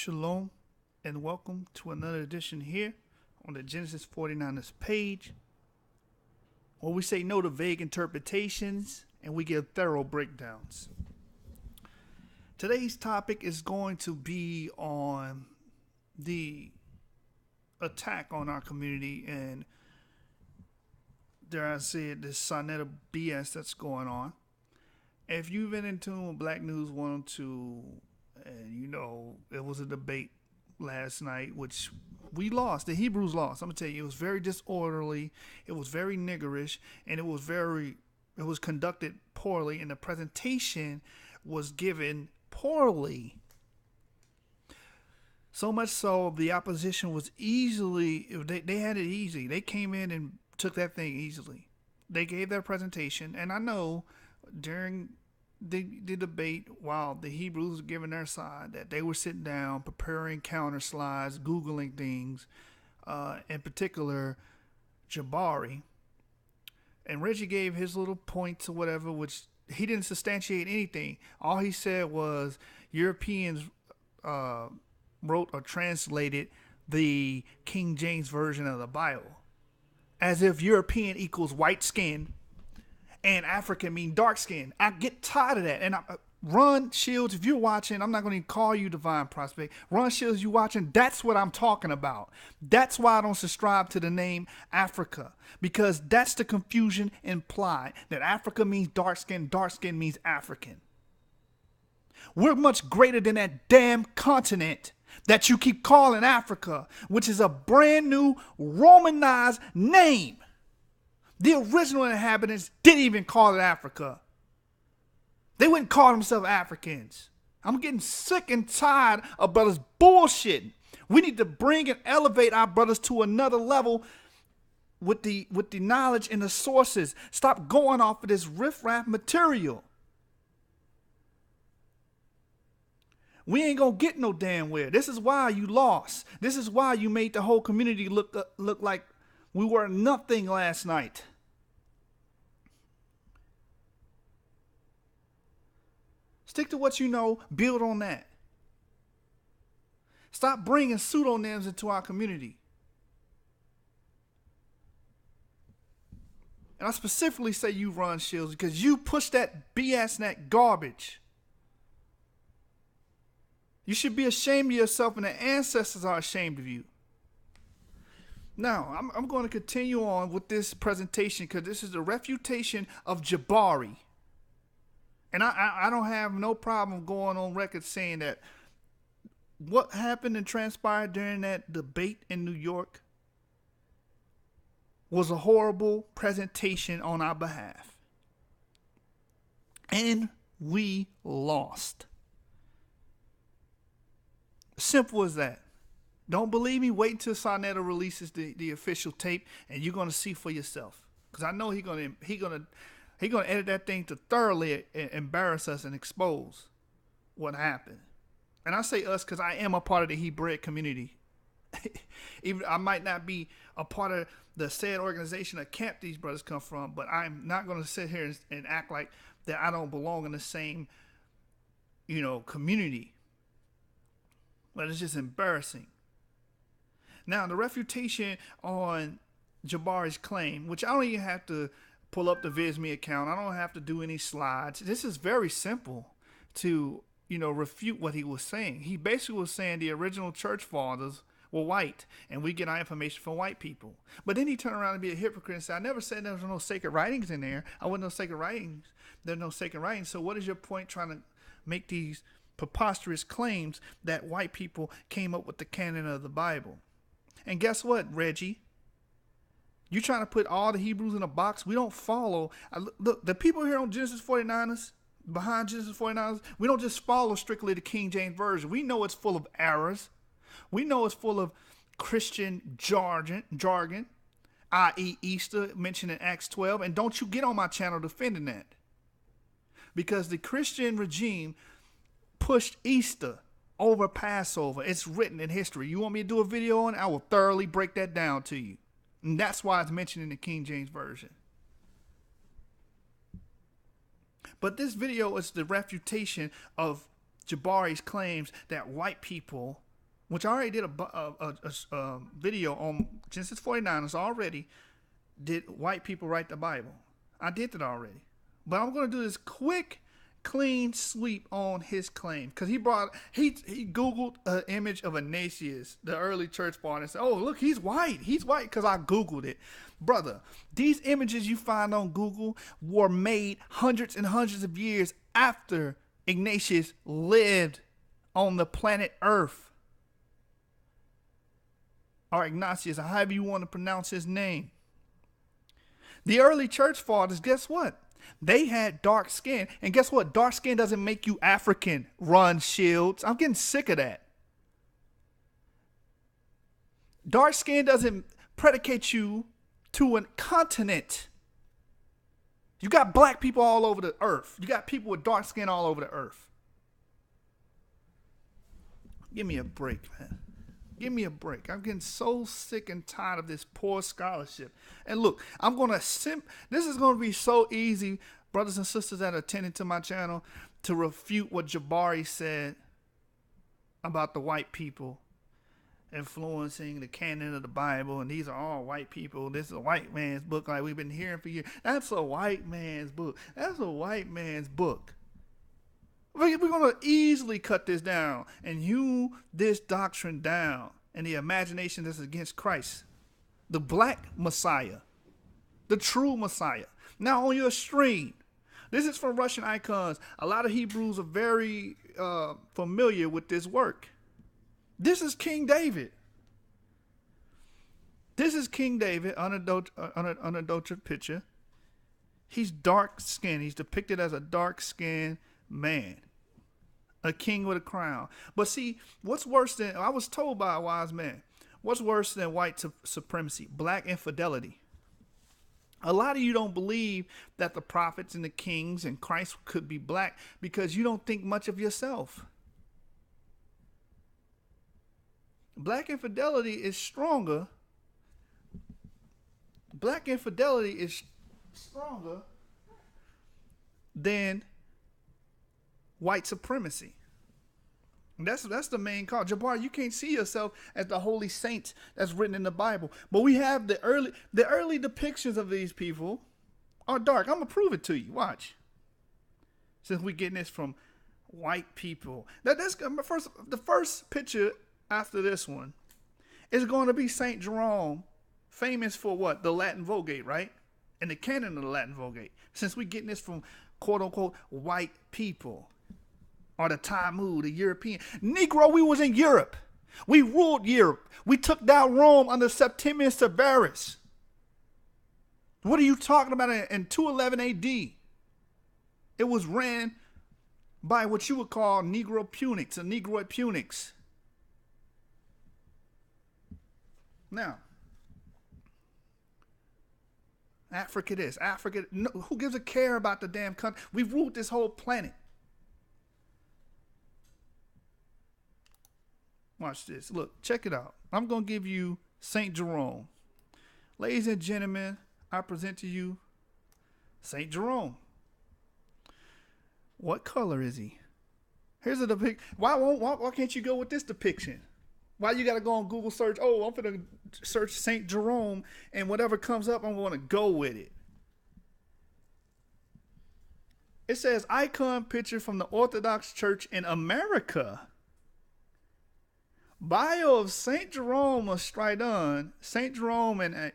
Shalom and welcome to another edition here on the Genesis 49ers page, where we say no to vague interpretations and we give thorough breakdowns. Today's topic is going to be on the attack on our community and, dare I say it, this sonnet of BS that's going on. If you've been in tune with Black News 102, and you know it was a debate last night, which we lost. The Hebrews lost. I'm gonna tell you, it was very disorderly. It was very niggerish, and it was conducted poorly, and the presentation was given poorly. So much so, the opposition was they had it easy. They came in and took that thing easily. They gave their presentation, and I know during the debate, while the Hebrews were giving their side, that they were sitting down, preparing counter slides, Googling things, in particular, Jabari. And Reggie gave his little points or whatever, which he didn't substantiate anything. All he said was Europeans wrote or translated the King James Version of the Bible, as if European equals white skin and African mean dark skin. I get tired of that. And Ron Shields, if you're watching, I'm not going to call you Divine Prospect. Ron Shields, you watching? That's what I'm talking about. That's why I don't subscribe to the name Africa, because that's the confusion implied, that Africa means dark skin means African. We're much greater than that damn continent that you keep calling Africa, which is a brand new Romanized name. The original inhabitants didn't even call it Africa. They wouldn't call themselves Africans. I'm getting sick and tired of brothers bullshitting. We need to bring and elevate our brothers to another level with the knowledge and the sources. Stop going off of this riffraff material. We ain't gonna get no damn where. This is why you lost. This is why you made the whole community look like we were nothing last night. Stick to what you know. Build on that. Stop bringing pseudonyms into our community. And I specifically say you, Ron Shields, because you push that BS and that garbage. You should be ashamed of yourself, and the ancestors are ashamed of you. Now, I'm going to continue on with this presentation because this is the refutation of Jabari. And I don't have no problem going on record saying that what happened and transpired during that debate in New York was a horrible presentation on our behalf. And we lost. Simple as that. Don't believe me? Wait until Sonetta releases the official tape, and you're gonna see for yourself. Because I know he's gonna edit that thing to thoroughly embarrass us and expose what happened. And I say us because I am a part of the Hebrew community. Even I might not be a part of the said organization or camp these brothers come from, but I'm not gonna sit here and act like that I don't belong in the same, community. But it's just embarrassing. Now, the refutation on Jabari's claim, which I don't even have to pull up the VizMe account. I don't have to do any slides. This is very simple to, refute what he was saying. He basically was saying the original church fathers were white, and we get our information from white people. But then he turned around and be a hypocrite and said, I never said there was no sacred writings in there. I wasn't no sacred writings. There's no sacred writings. So what is your point trying to make these preposterous claims that white people came up with the canon of the Bible? And guess what, Reggie? You trying to put all the Hebrews in a box? We don't follow. Look, the people here on Genesis 49ers, behind Genesis 49ers, we don't just follow strictly the King James Version. We know it's full of errors. We know it's full of Christian jargon, i.e. Easter, mentioned in Acts 12. And don't you get on my channel defending that. Because the Christian regime pushed Easter over Passover. It's written in history. You want me to do a video on it? I will thoroughly break that down to you. And that's why it's mentioned in the King James Version. But this video is the refutation of Jabari's claims that white people which I already did a video on Genesis 49ers already. Did white people write the Bible? I did that already. But I'm going to do this quick, clean sweep on his claim. Because he Googled an image of Ignatius, the early church father, and said, oh, look, he's white. He's white because I Googled it. Brother, these images you find on Google were made hundreds and hundreds of years after Ignatius lived on the planet Earth. Or Ignatius, however you want to pronounce his name. The early church fathers, guess what? They had dark skin. And guess what? Dark skin doesn't make you African. Run, Shields. I'm getting sick of that. Dark skin doesn't predicate you to a continent. You got black people all over the earth. You got people with dark skin all over the earth. Give me a break, man. Give me a break. I'm getting so sick and tired of this poor scholarship. And look, I'm going to this is going to be so easy, brothers and sisters that are attending to my channel, to refute what Jabari said about the white people influencing the canon of the Bible. And these are all white people. This is a white man's book like we've been hearing for years. That's a white man's book. That's a white man's book. We're going to easily cut this down and hew this doctrine down and the imagination that's against Christ, the black Messiah, the true Messiah. Now on your screen, this is from Russian icons. A lot of Hebrews are very familiar with this work. This is King David. This is King David, unadulterated picture. He's dark skinned. He's depicted as a dark skinned man, a king with a crown. But see, what's worse than, I was told by a wise man, what's worse than white supremacy? Black infidelity. A lot of you don't believe that the prophets and the kings and Christ could be black because you don't think much of yourself. Black infidelity is stronger. Black infidelity is stronger than white supremacy. That's the main cause. Jabari, you can't see yourself as the holy saints that's written in the Bible. But we have the early depictions of these people are dark. I'm gonna prove it to you. Watch. Since we're getting this from white people. That's the first picture after this one is going to be Saint Jerome, famous for what? The Latin Vulgate, right? And the canon of the Latin Vulgate. Since we're getting this from quote unquote white people. Or the Talmud, the European. Negro, we was in Europe. We ruled Europe. We took down Rome under Septimius Severus. What are you talking about in 211 AD? It was ran by what you would call Negro punics, or Negroid punics. Now, Africa this, Africa, no, who gives a care about the damn country? We ruled this whole planet. Watch this. Look, check it out. I'm going to give you St. Jerome. Ladies and gentlemen, I present to you St. Jerome. What color is he? Here's a depiction. Why can't you go with this depiction? Why you got to go on Google search? Oh, I'm going to search St. Jerome, and whatever comes up, I'm going to go with it. It says icon picture from the Orthodox Church in America. Bio of St. Jerome of Stridon. St. Jerome and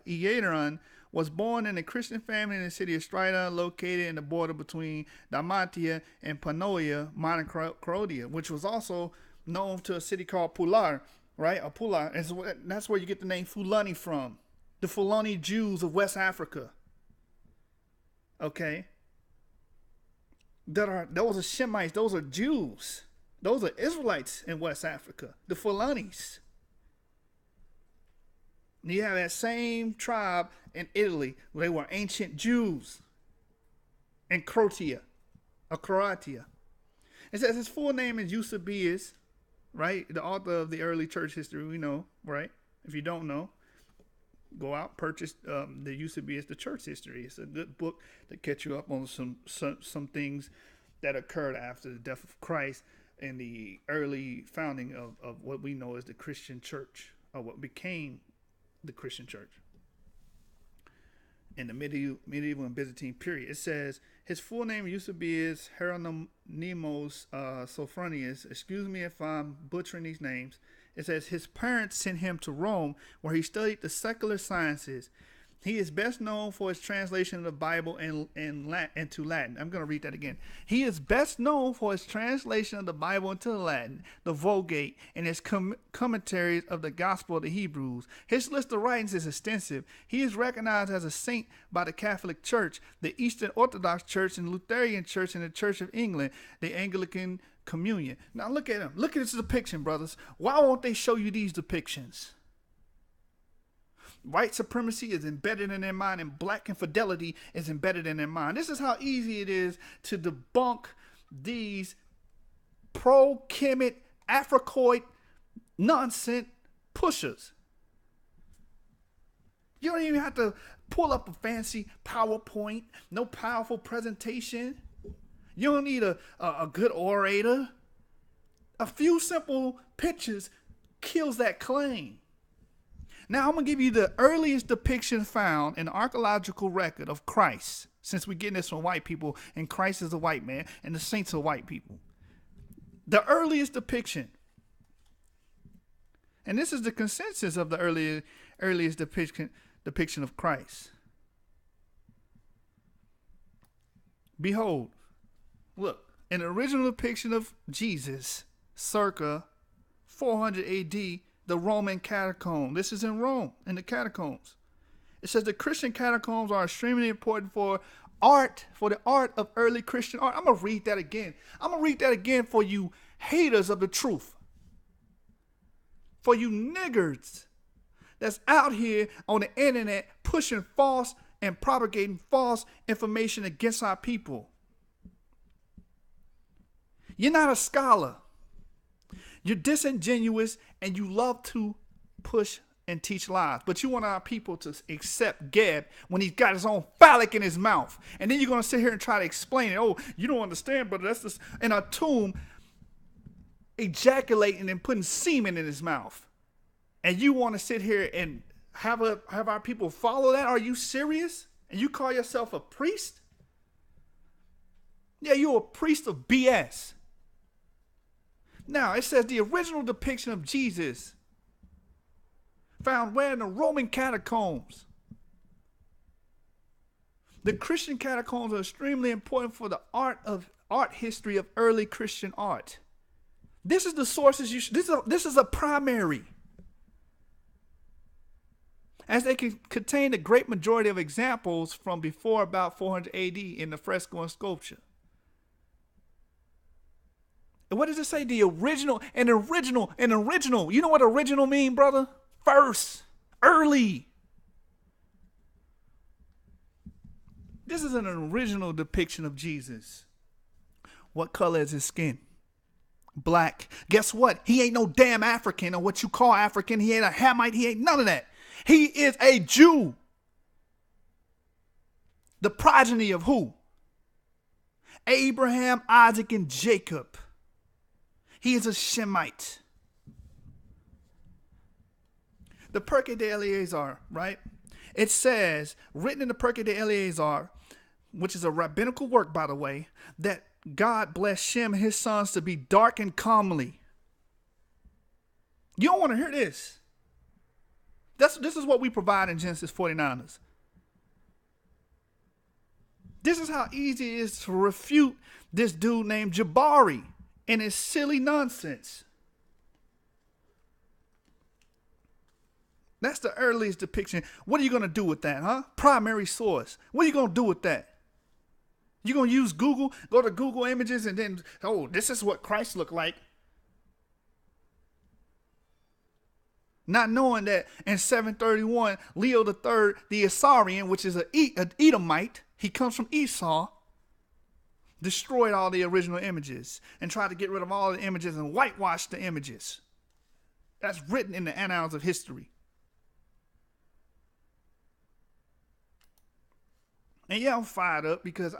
Iadron was born in a Christian family in the city of Stridon, located in the border between Dalmatia and Pannonia, modern Croatia, which was also known to a city called Pular, right? Or Pular. And so that's where you get the name Fulani from. The Fulani Jews of West Africa. Okay? Those are Shemites. Those are Jews. Those are Israelites in West Africa, the Fulanis. You have that same tribe in Italy where they were ancient Jews in Croatia. It says his full name is Eusebius, right? The author of the early church history, we know, right? If you don't know, go out, purchase the Eusebius, the church history. It's a good book to catch you up on some things that occurred after the death of Christ. in the early founding of what we know as the Christian church, or what became the Christian church in the medieval and Byzantine period. It says his full name used to be is Hieronymus Sophronius. Excuse me if I'm butchering these names. It says his parents sent him to Rome, where he studied the secular sciences. He is best known for his translation of the Bible into Latin. I'm going to read that again. He is best known for his translation of the Bible into Latin, the Vulgate, and his commentaries of the Gospel of the Hebrews. His list of writings is extensive. He is recognized as a saint by the Catholic Church, the Eastern Orthodox Church, and Lutheran Church, and the Church of England, the Anglican Communion. Now look at him. Look at this depiction, brothers. Why won't they show you these depictions? White supremacy is embedded in their mind, and black infidelity is embedded in their mind. This is how easy it is to debunk these pro-Kemet, Africoid nonsense pushers. You don't even have to pull up a fancy PowerPoint, no powerful presentation. You don't need a good orator. A few simple pictures kills that claim. Now, I'm going to give you the earliest depiction found in the archaeological record of Christ, since we're getting this from white people, and Christ is a white man, and the saints are white people. The earliest depiction. And this is the consensus of the earliest depiction of Christ. Behold, look, an original depiction of Jesus, circa 400 AD, the Roman catacomb. This is in Rome, in the catacombs. It says the Christian catacombs are extremely important for the art of early Christian art. I'm going to read that again. I'm going to read that again for you haters of the truth. For you niggers that's out here on the internet pushing false and propagating false information against our people. You're not a scholar. You're disingenuous, and you love to push and teach lies. But you want our people to accept Geb when he's got his own phallic in his mouth. And then you're going to sit here and try to explain it. Oh, you don't understand, brother. That's just in a tomb ejaculating and putting semen in his mouth. And you want to sit here and have our people follow that? Are you serious? And you call yourself a priest? Yeah, you're a priest of BS. Now, it says the original depiction of Jesus found where in the Roman catacombs. The Christian catacombs are extremely important for the art history of early Christian art. This is the sources this is a primary. As they can contain the great majority of examples from before about 400 AD in the fresco and sculpture. And what does it say? The original. You know what original mean, brother? First. Early. This is an original depiction of Jesus. What color is his skin? Black. Guess what? He ain't no damn African or what you call African. He ain't a Hamite. He ain't none of that. He is a Jew. The progeny of who? Abraham, Isaac, and Jacob. He is a Shemite. The Perque de Eleazar, right? It says, written in the Perque de Eleazar, which is a rabbinical work, by the way, that God blessed Shem and his sons to be dark and comely. You don't want to hear this. This is what we provide in Genesis 49ers. This is how easy it is to refute this dude named Jabari and his silly nonsense. That's the earliest depiction. What are you going to do with that, huh? Primary source. What are you going to do with that? You going to use Google, go to Google Images, and then, oh, this is what Christ looked like. Not knowing that in 731, Leo III, the Assyrian, which is an Edomite, he comes from Esau, destroyed all the original images and tried to get rid of all the images and whitewash the images. That's written in the annals of history. And yeah, I'm fired up because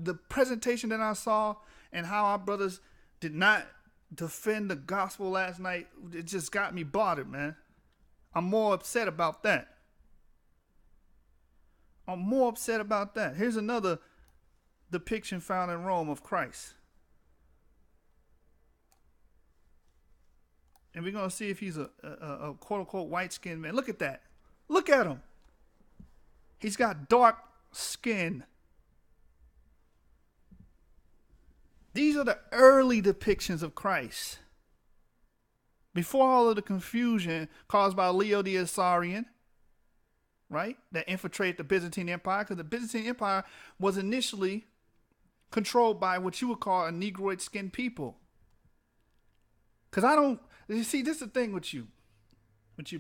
the presentation that I saw and how our brothers did not defend the gospel last night, it just got me bothered, man. I'm more upset about that. I'm more upset about that. Here's another depiction found in Rome of Christ. And we're going to see if he's a quote-unquote white-skinned man. Look at that. Look at him. He's got dark skin. These are the early depictions of Christ. Before all of the confusion caused by Leo the Isaurian, right, that infiltrated the Byzantine Empire, because the Byzantine Empire was initially controlled by what you would call a Negroid skinned people. Because you see, this is the thing with you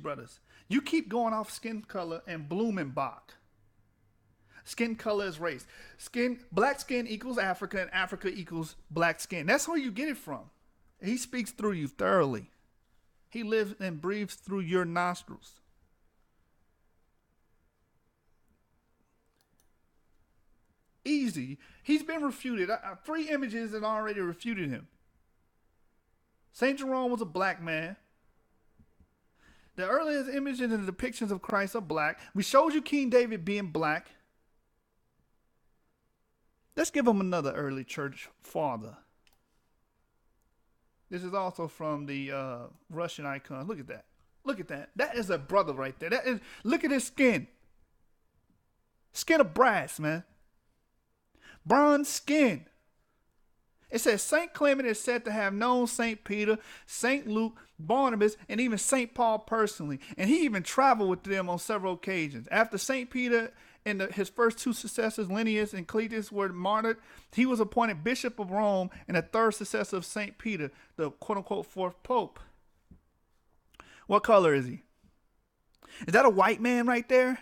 brothers. You keep going off skin color and Blumenbach. Skin color is race. Black skin equals Africa, and Africa equals black skin. That's where you get it from. He speaks through you thoroughly. He lives and breathes through your nostrils. Easy. He's been refuted. 3 images that already refuted him. St. Jerome was a black man. The earliest images and the depictions of Christ are black. We showed you King David being black. Let's give him another early church father. This is also from the Russian icon. Look at that. Look at that. That is a brother right there. Look at his skin. Skin of brass, man. Bronze skin. It says St. Clement is said to have known St. Peter, St. Luke, Barnabas, and even St. Paul personally. And he even traveled with them on several occasions. After St. Peter and his first 2 successors, Linnaeus and Cletus, were martyred, he was appointed Bishop of Rome and the 3rd successor of St. Peter, the quote-unquote 4th Pope. What color is he? Is that a white man right there?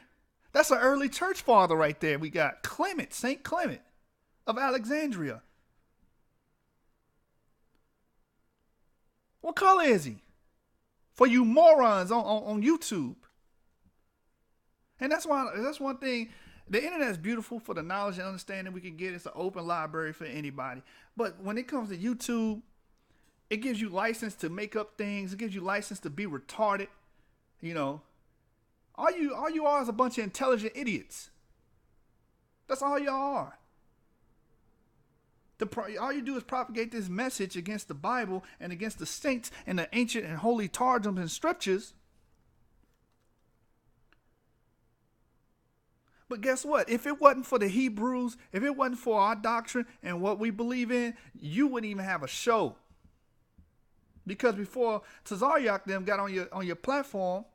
That's an early church father right there. We got Clement, St. Clement of Alexandria. What color is he? For you morons on YouTube. And that's one thing. The internet is beautiful for the knowledge and understanding we can get. It's an open library for anybody. But when it comes to YouTube, it gives you license to make up things. It gives you license to be retarded. You know, all you are is a bunch of intelligent idiots. That's all y'all are. All you do is propagate this message against the Bible and against the saints and the ancient and holy targums and scriptures. But guess what? If it wasn't for the Hebrews, if it wasn't for our doctrine and what we believe in, you wouldn't even have a show. Because before Tazaryak them got on your platform,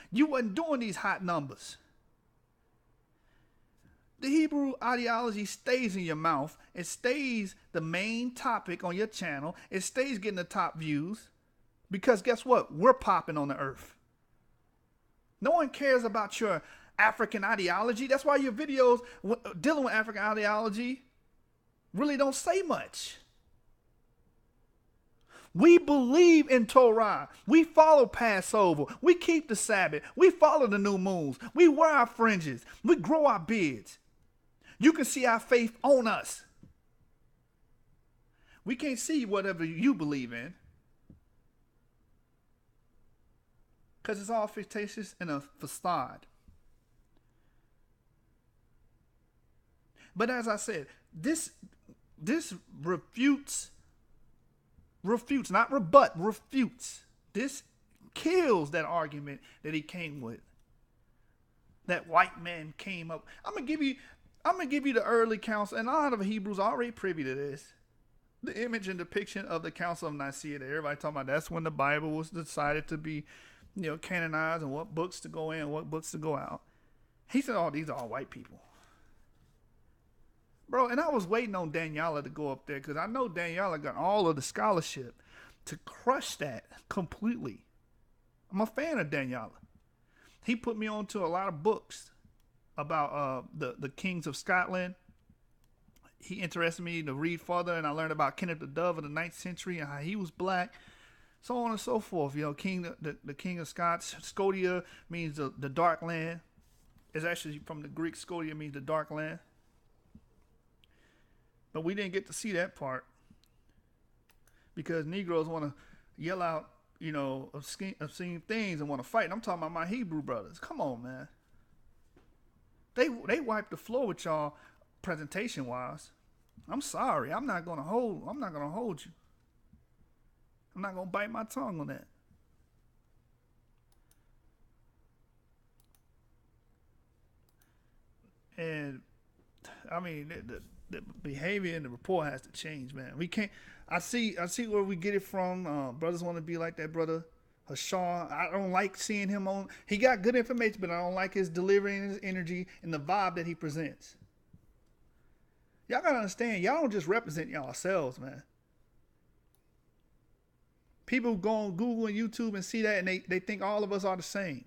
you wasn't doing these hot numbers. The Hebrew ideology stays in your mouth. It stays the main topic on your channel. It stays getting the top views. Because guess what? We're popping on the earth. No one cares about your African ideology. That's why your videos dealing with African ideology really don't say much. We believe in Torah. We follow Passover. We keep the Sabbath. We follow the new moons. We wear our fringes. We grow our beards. You can see our faith on us. We can't see whatever you believe in. Because it's all fictitious and a facade. But as I said, this refutes, not rebut, refutes. This kills that argument that he came with. That white man came up. I'm gonna give you the early council, and a lot of Hebrews are already privy to this. The image and depiction of the Council of Nicaea that everybody talking about. That's when the Bible was decided to be, canonized, and what books to go in and what books to go out. He said, "Oh, these are all white people." Bro, and I was waiting on Daniela to go up there because I know Daniela got all of the scholarship to crush that completely. I'm a fan of Daniela. He put me on to a lot of books about the kings of Scotland. He interested me to read further, and I learned about Kenneth the Dove of the 9th century and how he was black, so on and so forth. The king of Scots. Scotia means the dark land. It's actually from the Greek. Scotia means the dark land. But we didn't get to see that part. because Negroes want to yell out, obscene things and want to fight. And I'm talking about my Hebrew brothers. Come on, man. They wiped the floor with y'all presentation wise. I'm sorry. I'm not gonna hold you. I'm not gonna bite my tongue on that. And I mean, the behavior in the report has to change, man. We can't. I see where we get it from. Brothers want to be like that brother Hashar. I don't like seeing him on. He got good information, but I don't like his delivery and his energy and the vibe that he presents. Y'all gotta understand, y'all don't just represent yourselves, man. People go on Google and YouTube and see that, and they think all of us are the same.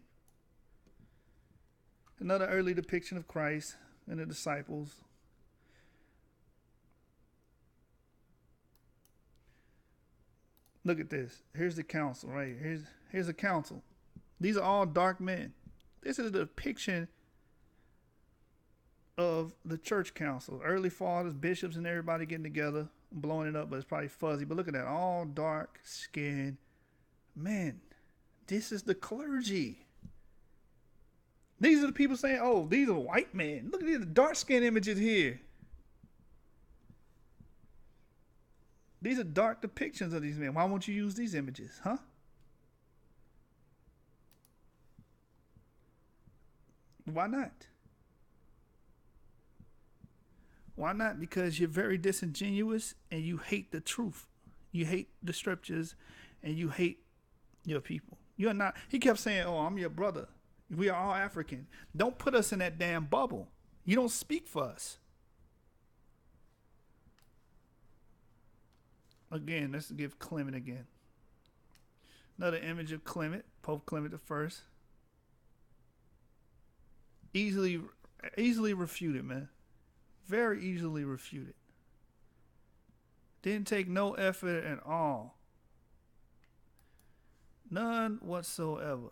Another early depiction of Christ and the disciples. Look at this. Here's the council, right? Here's the council. These are all dark men. This is a depiction of the church council. Early fathers, bishops, and everybody getting together, blowing it up, but it's probably fuzzy. But look at that. All dark skinned men. This is the clergy. These are the people saying, oh, these are white men. Look at these dark skinned images here. These are dark depictions of these men. Why won't you use these images, huh? Why not? Why not? Because you're very disingenuous and you hate the truth. You hate the scriptures and you hate your people. You're not. He kept saying, oh, I'm your brother. We are all African. Don't put us in that damn bubble. You don't speak for us. Again, let's give Clement again. Another image of Clement, Pope Clement I. Easily refuted, man. Very easily refuted. Didn't take no effort at all. None whatsoever.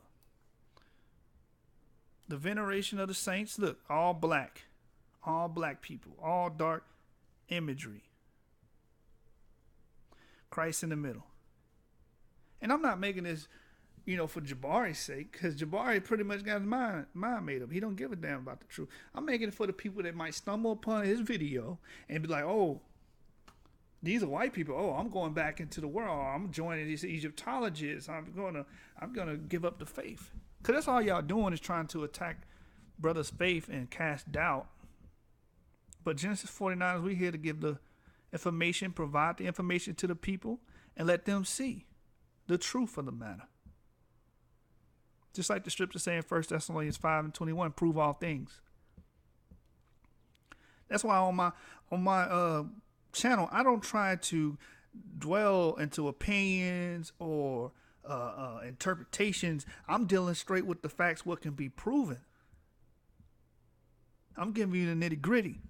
The veneration of the saints, look, all black. All black people. All dark imagery. Christ in the middle. And I'm not making this, for Jabari's sake, because Jabari pretty much got his mind made up. He don't give a damn about the truth. I'm making it for the people that might stumble upon his video and be like, oh, these are white people. Oh, I'm going back into the world. I'm joining these Egyptologists. I'm gonna give up the faith. Because that's all y'all doing is trying to attack brothers' faith and cast doubt. But Genesis 49 is we here to give the information, provide the information to the people, and let them see the truth of the matter. Just like the scripture saying 1 Thessalonians 5:21, prove all things. That's why on my channel, I don't try to dwell into opinions or interpretations. I'm dealing straight with the facts, what can be proven. I'm giving you the nitty gritty.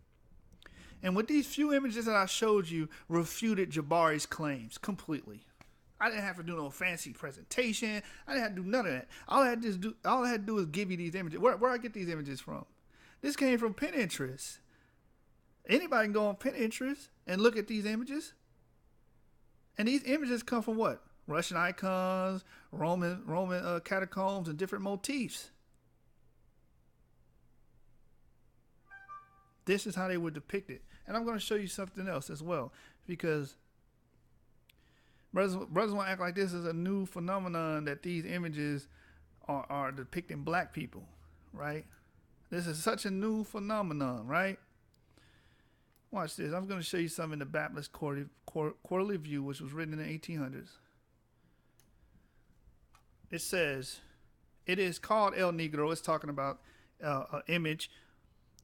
And with these few images that I showed you, refuted Jabari's claims completely. I didn't have to do no fancy presentation. I didn't have to do none of that. All I had to do is give you these images. Where I get these images from? This came from Pinterest. Anybody can go on Pinterest and look at these images. And these images come from what? Russian icons, Roman catacombs, and different motifs. This is how they were depicted. And I'm going to show you something else as well. Because brothers want to act like this is a new phenomenon that these images are depicting black people, right? This is such a new phenomenon, right? Watch this. I'm going to show you something in the Baptist Quarterly View, which was written in the 1800s. It says, it is called El Negro. It's talking about an image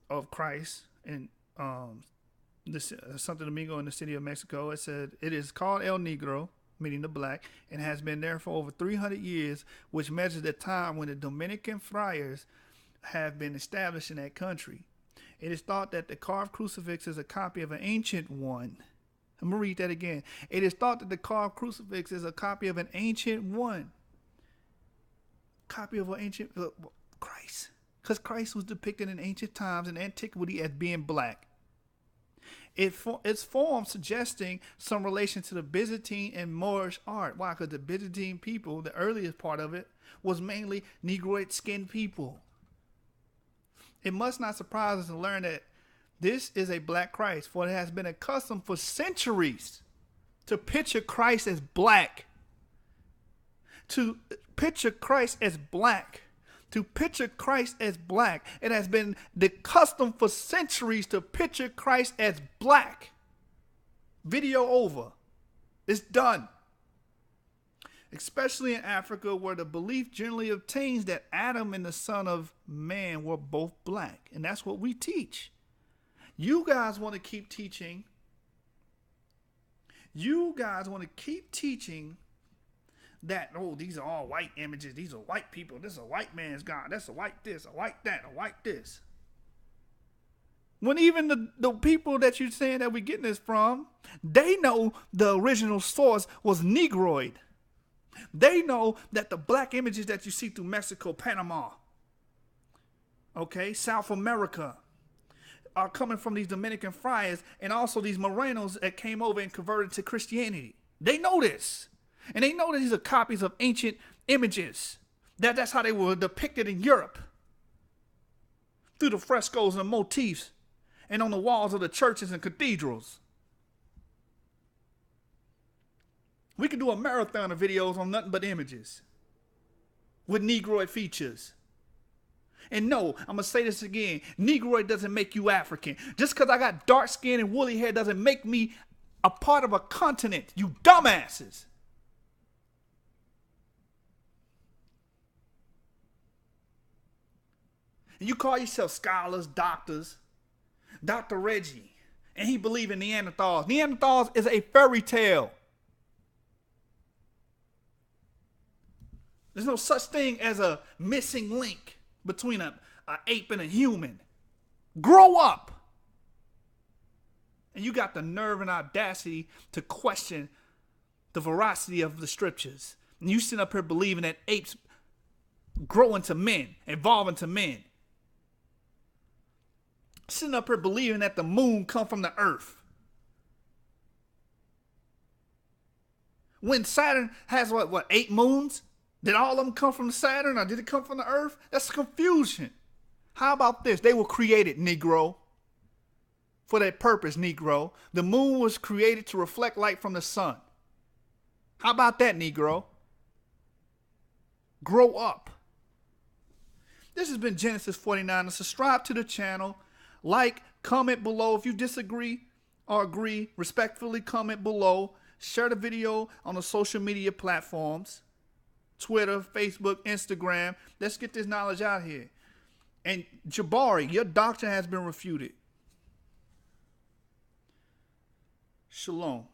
of Christ in Santo Domingo in the city of Mexico. It said, it is called El Negro, meaning the black, and has been there for over 300 years, which measures the time when the Dominican friars have been established in that country. It is thought that the carved crucifix is a copy of an ancient one. I'm going to read that again. It is thought that the carved crucifix is a copy of an ancient one. Copy of an ancient Christ. Because Christ was depicted in ancient times in antiquity as being black. Its form suggesting some relation to the Byzantine and Moorish art. Why? Because the Byzantine people, the earliest part of it, was mainly Negroid-skinned people. It must not surprise us to learn that this is a black Christ, for it has been accustomed for centuries to picture Christ as black. To picture Christ as black. To picture Christ as black. It has been the custom for centuries to picture Christ as black. Video over. It's done. Especially in Africa, where the belief generally obtains that Adam and the Son of Man were both black. And that's what we teach. You guys want to keep teaching. You guys want to keep teaching that, oh, these are all white images. These are white people. This is a white man's God. That's a white this, a white that, a white this. When even the people that you're saying that we're getting this from, they know the original source was Negroid. They know that the black images that you see through Mexico, Panama, okay, South America, are coming from these Dominican friars and also these Morenos that came over and converted to Christianity. They know this. And they know that these are copies of ancient images. That's how they were depicted in Europe. Through the frescoes and the motifs and on the walls of the churches and cathedrals. We could do a marathon of videos on nothing but images with Negroid features. And no, I'm going to say this again. Negroid doesn't make you African. Just because I got dark skin and woolly hair doesn't make me a part of a continent. You dumbasses. And you call yourself scholars, doctors. Dr. Reggie. And he believe in Neanderthals. Neanderthals is a fairy tale. There's no such thing as a missing link between an ape and a human. Grow up. And you got the nerve and audacity to question the veracity of the scriptures. And you sit up here believing that apes grow into men, evolve into men. Sitting up here believing that the moon come from the earth. When Saturn has what 8 moons? Did all of them come from Saturn or did it come from the earth? That's confusion. How about this? They were created, Negro. For that purpose, Negro. The moon was created to reflect light from the sun. How about that, Negro? Grow up. This has been Genesis 49. Subscribe to the channel. Like, comment below. If you disagree or agree, respectfully comment below. Share the video on the social media platforms. Twitter, Facebook, Instagram. Let's get this knowledge out here. And Jabari, your doctrine has been refuted. Shalom.